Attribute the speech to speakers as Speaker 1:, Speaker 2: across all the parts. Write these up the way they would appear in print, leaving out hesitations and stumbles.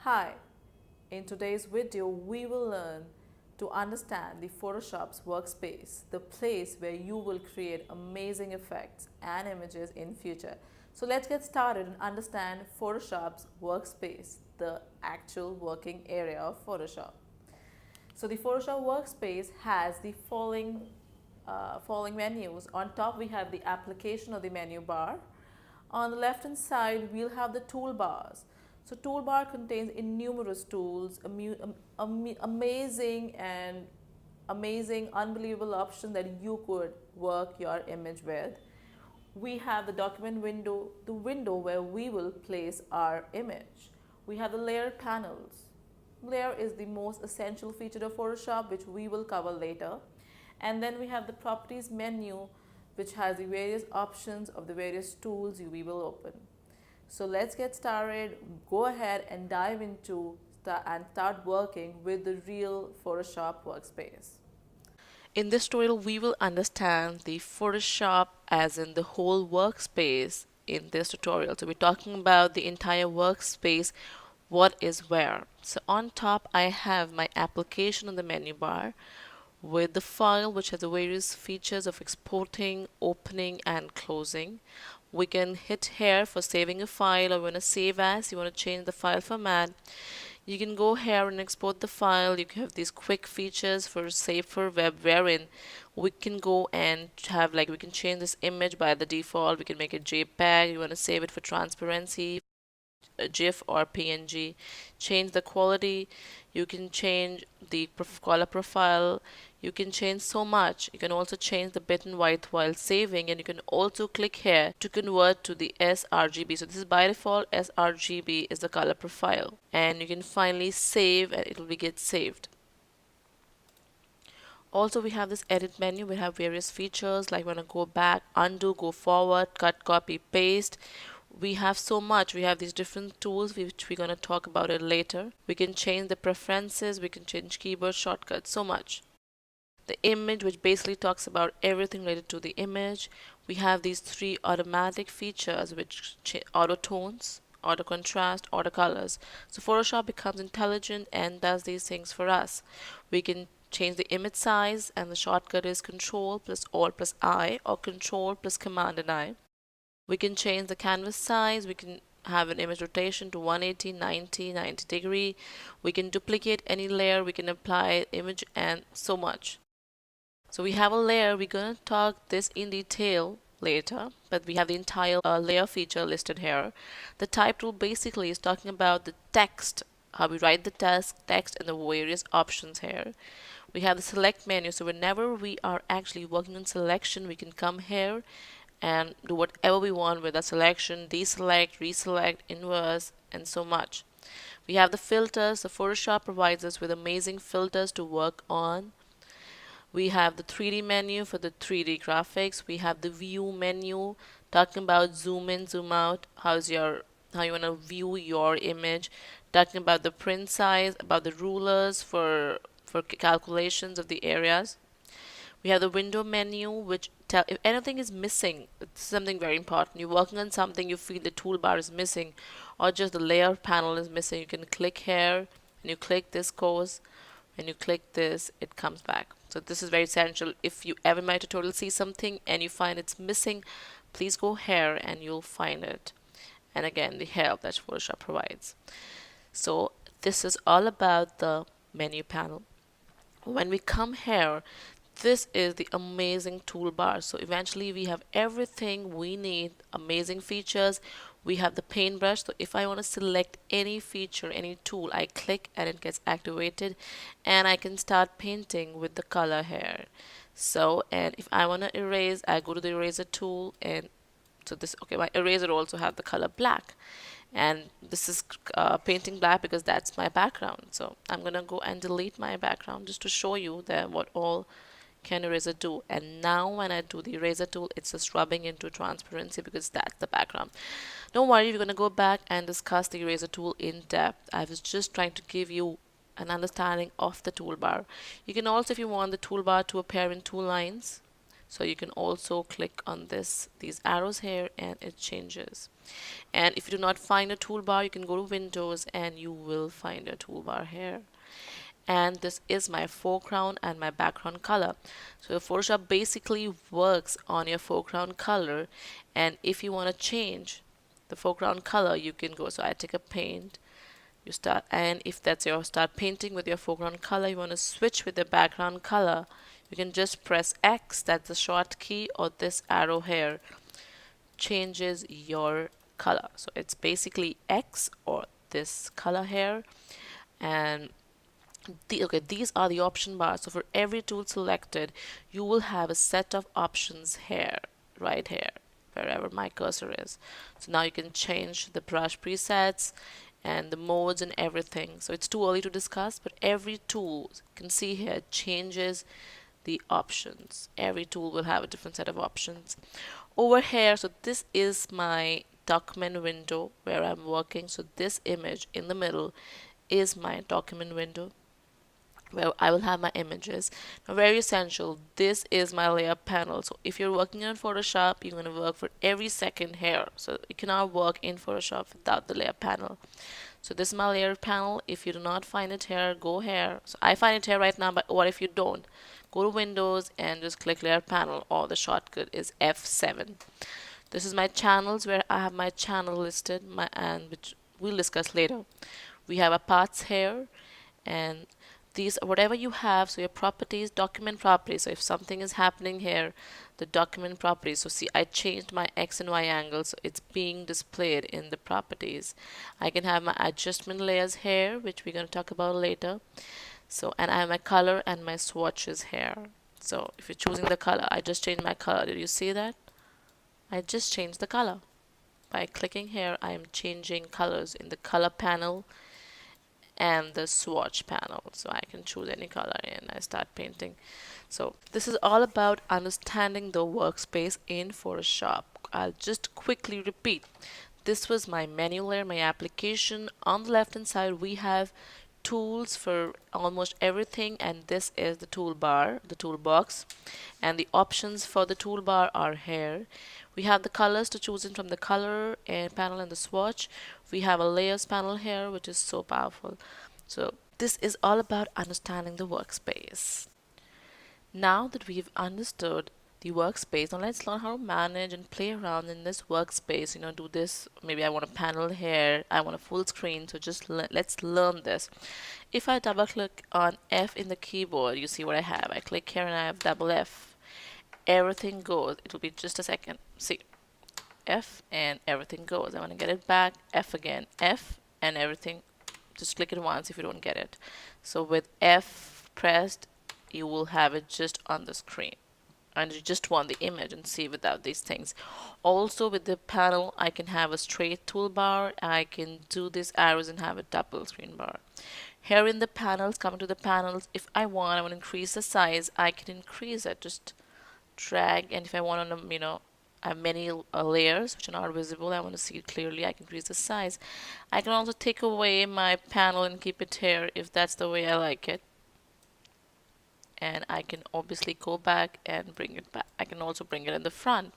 Speaker 1: Hi, in today's video we will learn to understand the Photoshop's workspace, the place where you will create amazing effects and images in future. So let's get started and understand Photoshop's workspace, the actual working area of Photoshop. So the Photoshop workspace has the following menus. On top we have the application or the menu bar. On the left hand side we'll have the toolbars. So toolbar contains innumerous tools, amazing, unbelievable options that you could work your image with. We have the document window, the window where we will place our image. We have the layer panels. Layer is the most essential feature of Photoshop, which we will cover later. And then we have the properties menu, which has the various options of the various tools we will open. So let's get started. Go ahead and dive into and start working with the real Photoshop workspace. In this tutorial, we will understand the Photoshop as in the whole workspace in this tutorial. So we're talking about the entire workspace, what is where. So on top, I have my application on the menu bar with the file which has the various features of exporting, opening and closing. We can hit here for saving a file, or you want to save as, you want to change the file format. You can go here and export the file. You can have these quick features for save for web, wherein we can go and have, like, we can change this image by the default. We can make it JPEG. You want to save it for transparency, GIF or PNG. Change the quality. You can change the color profile. You can change so much. You can also change the bit and white while saving, and you can also click here to convert to the sRGB. So this is by default. sRGB is the color profile, and you can finally save and it will get saved. Also, we have this edit menu. We have various features like when I go back, undo, go forward, cut, copy, paste. We have so much. We have these different tools which we're going to talk about it later. We can change the preferences. We can change keyboard shortcuts, so much. The image, which basically talks about everything related to the image. We have these three automatic features which auto tones, auto contrast, auto colors. So Photoshop becomes intelligent and does these things for us. We can change the image size, and the shortcut is Control plus Alt plus I, or Control plus Command and I. We can change the canvas size. We can have an image rotation to 180, 90, 90 degree. We can duplicate any layer. We can apply image and so much. So we have a layer. We're going to talk this in detail later, but we have the entire layer feature listed here. The type tool basically is talking about the text, how we write the text and the various options here. We have the select menu, so whenever we are actually working on selection, we can come here and do whatever we want with a selection, deselect, reselect, inverse, and so much. We have the filters. The Photoshop provides us with amazing filters to work on. We have the 3D menu for the 3D graphics. We have the view menu talking about zoom in, zoom out, how you want to view your image, talking about the print size, about the rulers for calculations of the areas. We have the window menu, which tell if anything is missing. It's something very important. You're working on something, you feel the toolbar is missing, or just the layer panel is missing. You can click here, and you click this course, and you click this, it comes back. So this is very essential. If you ever in my tutorial see something and you find it's missing, please go here and you'll find it. And again, the help that Photoshop provides. So this is all about the menu panel. When we come here, this is the amazing toolbar. So eventually we have everything we need, amazing features. We have the paintbrush. So if I want to select any feature, any tool, I click and it gets activated, and I can start painting with the color here. So, and if I want to erase, I go to the eraser tool, and so this, okay, my eraser also have the color black, and this is painting black because that's my background. So I'm gonna go and delete my background just to show you that what all can eraser do. And now when I do the eraser tool, it's just rubbing into transparency because that's the background. Don't worry, we're going to go back and discuss the eraser tool in depth. I was just trying to give you an understanding of the toolbar. You can also, if you want the toolbar to appear in two lines, So you can also click on these arrows here and it changes. And if you do not find a toolbar, you can go to Windows and you will find a toolbar here. And this is my foreground and my background color. So Photoshop basically works on your foreground color, and if you want to change the foreground color, you can go. So I take a paint, you start, and if that's your start painting with your foreground color, you want to switch with the background color, you can just press X, that's the short key, or this arrow here changes your color. So it's basically X or this color here. And these are the option bars. So for every tool selected, you will have a set of options here, right here, wherever my cursor is. So now you can change the brush presets and the modes and everything. So it's too early to discuss, but every tool you can see here changes the options. Every tool will have a different set of options. Over here, so this is my document window where I'm working. So this image in the middle is my document window where I will have my images. Now, very essential, this is my layer panel. So if you're working on Photoshop, you're going to work for every second here. So you cannot work in Photoshop without the layer panel. So this is my layer panel. If you do not find it here, go here. So I find it here right now, but what if you don't? Go to Windows and just click layer panel, or the shortcut is F7. This is my channels where I have my channel listed, and which we'll discuss later. We have a paths here, and these whatever you have. So your properties, document properties, so if something is happening here, the document properties. So see, I changed my X and Y angles, so it's being displayed in the properties. I can have my adjustment layers here, which we're going to talk about later. So, and I have my color and my swatches here. So if you're choosing the color, I just changed my color. Did you see that? I just changed the color. By clicking here, I am changing colors in the color panel and the swatch panel. So I can choose any color and I start painting. So this is all about understanding the workspace in Photoshop. I'll just quickly repeat. This was my menu layer, my application. On the left hand side, we have tools for almost everything, and this is the toolbar, the toolbox, and the options for the toolbar are here. We have the colors to choose in from the color and panel and the swatch. We have a layers panel here, which is so powerful. So this is all about understanding the workspace. Now that we've understood the workspace, now let's learn how to manage and play around in this workspace. Do this. Maybe I want a panel here, I want a full screen. So just let's learn this. If I double click on F in the keyboard, you see what I have. I click here and I have double F. Everything goes. It will be just a second. See, F and everything goes. I want to get it back. F again. F and everything. Just click it once if you don't get it. So with F pressed, you will have it just on the screen, and you just want the image and see without these things. Also with the panel, I can have a straight toolbar. I can do these arrows and have a double screen bar. Here in the panels, coming to the panels, if I want to increase the size, I can increase it. Just drag, and if I want to, I have many layers which are not visible, I want to see it clearly, I can increase the size. I can also take away my panel and keep it here if that's the way I like it. And I can obviously go back and bring it back. I can also bring it in the front.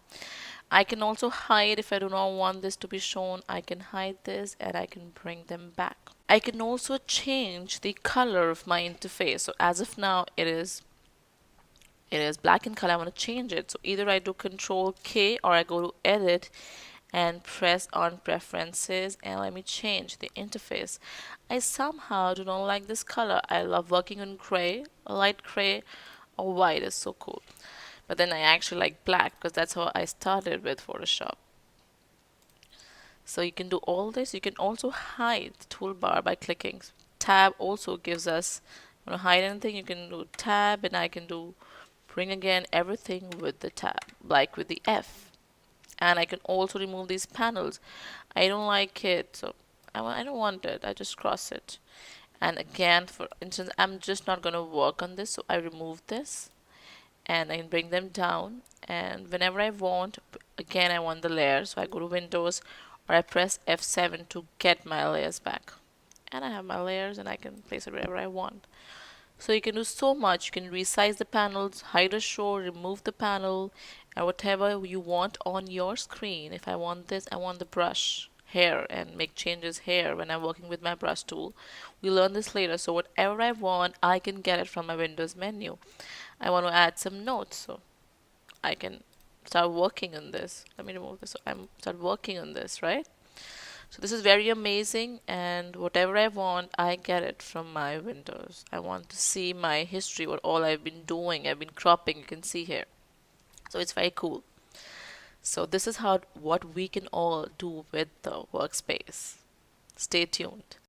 Speaker 1: I can also hide if I do not want this to be shown. I can hide this and I can bring them back. I can also change the color of my interface. So as of now, it is black in color. I want to change it. So either I do Control K or I go to Edit and press on Preferences, and let me change the interface. I somehow do not like this color. I love working on gray, light gray, or white is so cool. But then I actually like black because that's how I started with Photoshop. So you can do all this. You can also hide the toolbar by clicking. Tab also gives us, want to hide anything, you can do tab, and I can do bring again everything with the tab, like with the F. And I can also remove these panels. I don't like it, so I don't want it. I just cross it. And again, for instance, I'm just not going to work on this, so I remove this and I can bring them down. And whenever I want, again, I want the layer, so I go to Windows or I press F7 to get my layers back. And I have my layers and I can place it wherever I want. So you can do so much. You can resize the panels, hide or show, remove the panel, and whatever you want on your screen. If I want this, I want the brush here and make changes here when I'm working with my brush tool. We learn this later. So whatever I want, I can get it from my Windows menu. I want to add some notes, so I can start working on this. Let me remove this. So I'm start working on this, right? So this is very amazing, and whatever I want, I get it from my Windows. I want to see my history, what all I've been doing. I've been cropping, you can see here. So it's very cool. So this is how what we can all do with the workspace. Stay tuned.